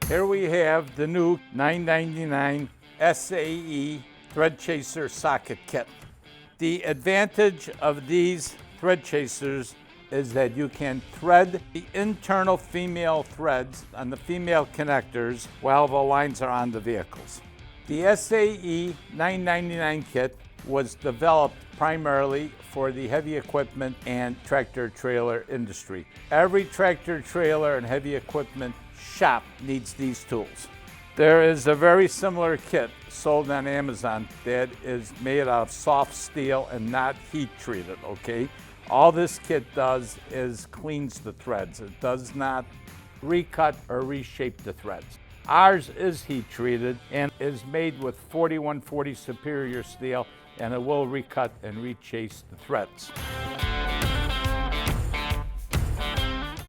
Here we have the new 999 SAE thread chaser socket kit. The advantage of these thread chasers is that you can thread the internal female threads on the female connectors while the lines are on the vehicles. The SAE 999 kit was developed primarily for the heavy equipment and tractor trailer industry. Every tractor trailer and heavy equipment shop needs these tools. There is a very similar kit sold on Amazon that is made out of soft steel and not heat treated, okay? All this kit does is cleans the threads. It does not recut or reshape the threads. Ours is heat treated and is made with 4140 superior steel, and it will recut and rechase the threads.